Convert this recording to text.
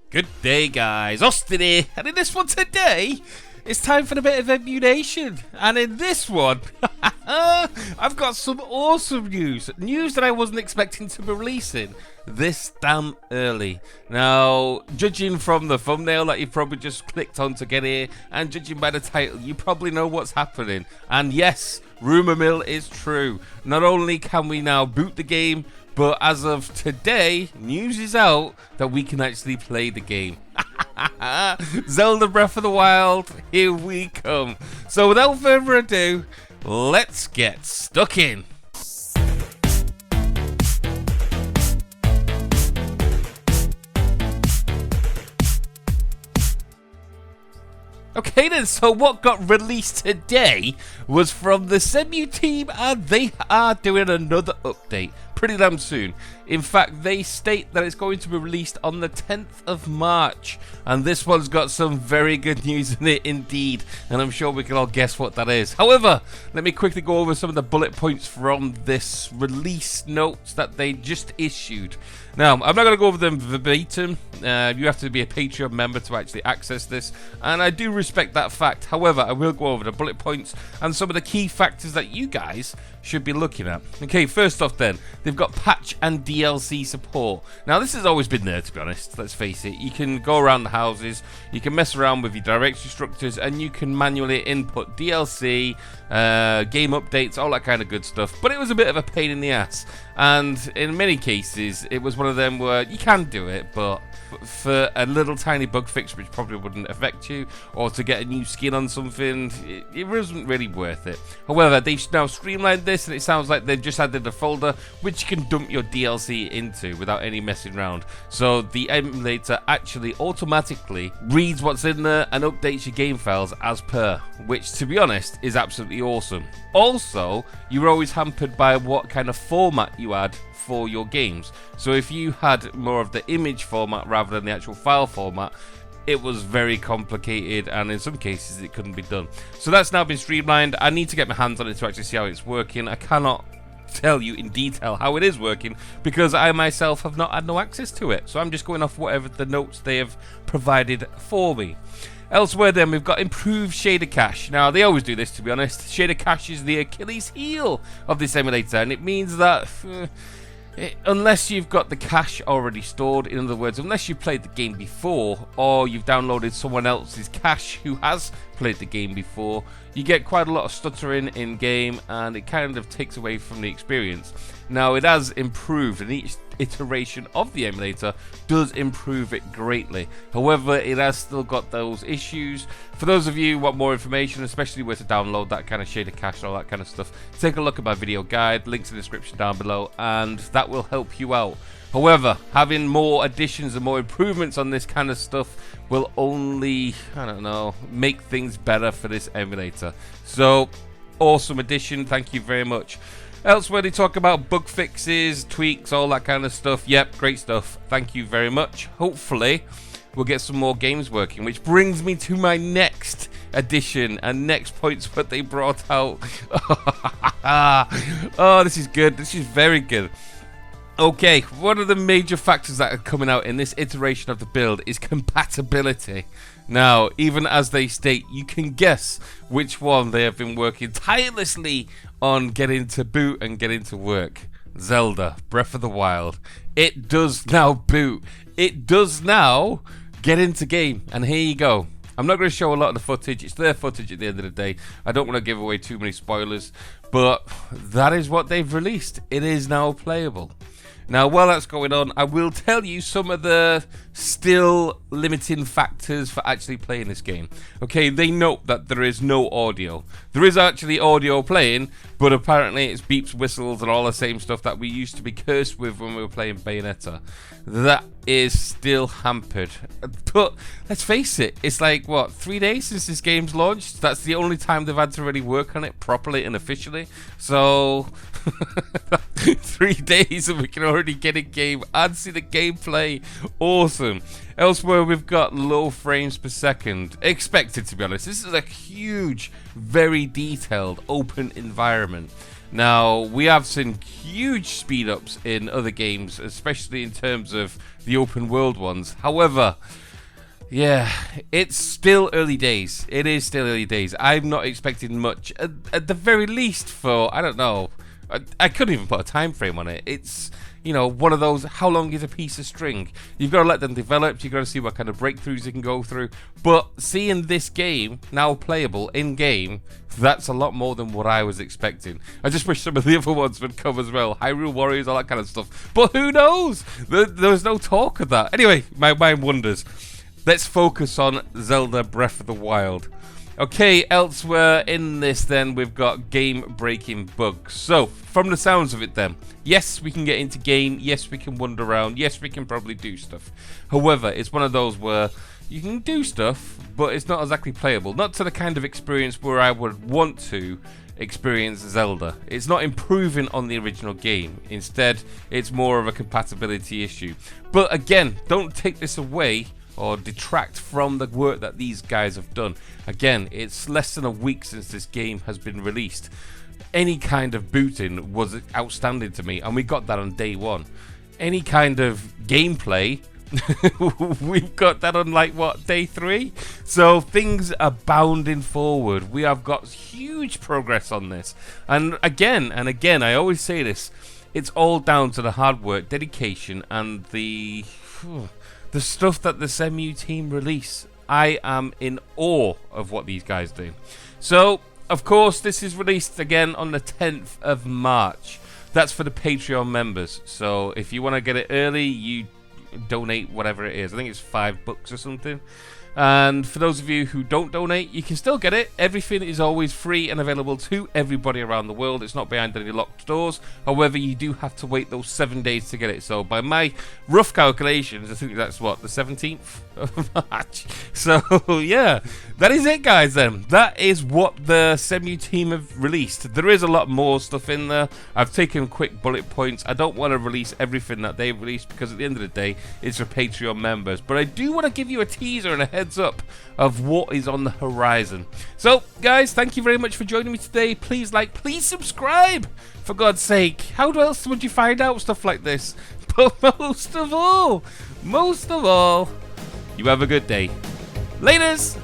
Good day, guys. Austin here, and in this one today, it's time for a bit of EMU-NATION. And in this one, I've got some awesome news. News that I wasn't expecting to be releasing this damn early. Now, judging from the thumbnail that you probably just clicked on to get here, and judging by the title, you probably know what's happening. And yes, rumor mill is true. Not only can we now boot the game, but as of today, news is out that we can actually play the game. Zelda Breath of the Wild, here we come. So without further ado, let's get stuck in. Okay then, so what got released today was from the Cemu team, and they are doing another update pretty damn soon. In fact, they state that it's going to be released on the 10th of March, and this one's got some very good news in it indeed, and I'm sure we can all guess what that is. However, let me quickly go over some of the bullet points from this release notes that they just issued. Now, I'm not going to go over them verbatim. You have to be a Patreon member to actually access this, and I do respect that fact. However, I will go over the bullet points and some of the key factors that you guys should be looking at. Okay, first off then, they've got patch and DLC support. Now, this has always been there, to be honest. Let's face it. You can go around the houses, you can mess around with your directory structures, and you can manually input DLC, game updates, all that kind of good stuff. But it was a bit of a pain in the ass. And in many cases, it was one of them where you can do it, but for a little tiny bug fix which probably wouldn't affect you, or to get a new skin on something, it wasn't really worth it. However, they've now streamlined this, and it sounds like they've just added a folder which you can dump your DLC into without any messing around. So the emulator actually automatically reads what's in there and updates your game files as per, which, to be honest, is absolutely awesome. Also, you're always hampered by what kind of format you add for your games. So if you had more of the image format rather than the actual file format, it was very complicated, and in some cases it couldn't be done. So that's now been streamlined. I need to get my hands on it to actually see how it's working. I cannot tell you in detail how it is working because I myself have not had no access to it. So I'm just going off whatever the notes they have provided for me. Elsewhere then, we've got improved shader cache. Now, they always do this, to be honest. Shader cache is the Achilles heel of this emulator, and it means that unless you've got the cache already stored, in other words, unless you've played the game before, or you've downloaded someone else's cache who has played the game before, you get quite a lot of stuttering in game, and it kind of takes away from the experience. Now, it has improved, and each iteration of the emulator does improve it greatly. However, it has still got those issues. For those of you who want more information, especially where to download that kind of shader cache and all that kind of stuff, take a look at my video guide, links in the description down below, and that will help you out. However, having more additions and more improvements on this kind of stuff will only, I don't know, make things better for this emulator. So, awesome addition, thank you very much. Elsewhere, they talk about bug fixes, tweaks, all that kind of stuff. Yep, great stuff. Thank you very much. Hopefully, we'll get some more games working, which brings me to my next addition and next points what they brought out. Oh, this is good. This is very good. Okay, one of the major factors that are coming out in this iteration of the build is compatibility. Now, even as they state, you can guess which one they have been working tirelessly on getting to boot and getting to work. Zelda Breath of the Wild. It does now boot. It does now get into game. And here you go. I'm not going to show a lot of the footage. It's their footage at the end of the day. I don't want to give away too many spoilers. But that is what they've released. It is now playable. Now, while that's going on, I will tell you some of the still limiting factors for actually playing this game. Okay, they note that there is no audio. There is actually audio playing, but apparently it's beeps, whistles, and all the same stuff that we used to be cursed with when we were playing Bayonetta. That is still hampered. But let's face it, it's like, what, 3 days since this game's launched? That's the only time they've had to really work on it properly and officially. So, 3 days and we can already get a game and see the gameplay. Awesome. Elsewhere, we've got low frames per second. Expected, to be honest. This is a huge, very detailed, open environment. Now, we have seen huge speed ups in other games, especially in terms of the open world ones. However, yeah, it's still early days. It is still early days. I'm not expecting much, at the very least, for, I don't know, I couldn't even put a time frame on it. It's, you know, one of those, how long is a piece of string? You've got to let them develop, you've got to see what kind of breakthroughs you can go through. But seeing this game now playable in-game, that's a lot more than what I was expecting. I just wish some of the other ones would come as well. Hyrule Warriors, all that kind of stuff. But who knows? There was no talk of that. Anyway, my mind wanders. Let's focus on Zelda Breath of the Wild. Okay, elsewhere in this then, we've got game-breaking bugs. So, from the sounds of it then, yes, we can get into game, yes, we can wander around, yes, we can probably do stuff. However, it's one of those where you can do stuff, but it's not exactly playable. Not to the kind of experience where I would want to experience Zelda. It's not improving on the original game. Instead, it's more of a compatibility issue. But again, don't take this away or detract from the work that these guys have done. Again, it's less than a week since this game has been released. Any kind of booting was outstanding to me, and we got that on day one. Any kind of gameplay, we've got that on, like, what, day 3? So things are bounding forward. We have got huge progress on this. And again, I always say this, it's all down to the hard work, dedication, and the stuff that the Cemu team release. I am in awe of what these guys do. So, of course, this is released again on the 10th of March. That's for the Patreon members. So, if you want to get it early, you donate whatever it is. I think it's $5 or something. And for those of you who don't donate, you can still get it. Everything is always free and available to everybody around the world. It's not behind any locked doors. However, you do have to wait those 7 days to get it. So by my rough calculations, I think that's what, the 17th of March. So yeah, that is it, guys. Then that is what the Cemu team have released. There is a lot more stuff in there. I've taken quick bullet points. I don't want to release everything that they've released because at the end of the day, it's for Patreon members. But I do want to give you a teaser and a heads up of what is on the horizon. So guys, thank you very much for joining me today. Please like, please subscribe, for God's sake. How else would you find out stuff like this? But most of all, you have a good day. Laters.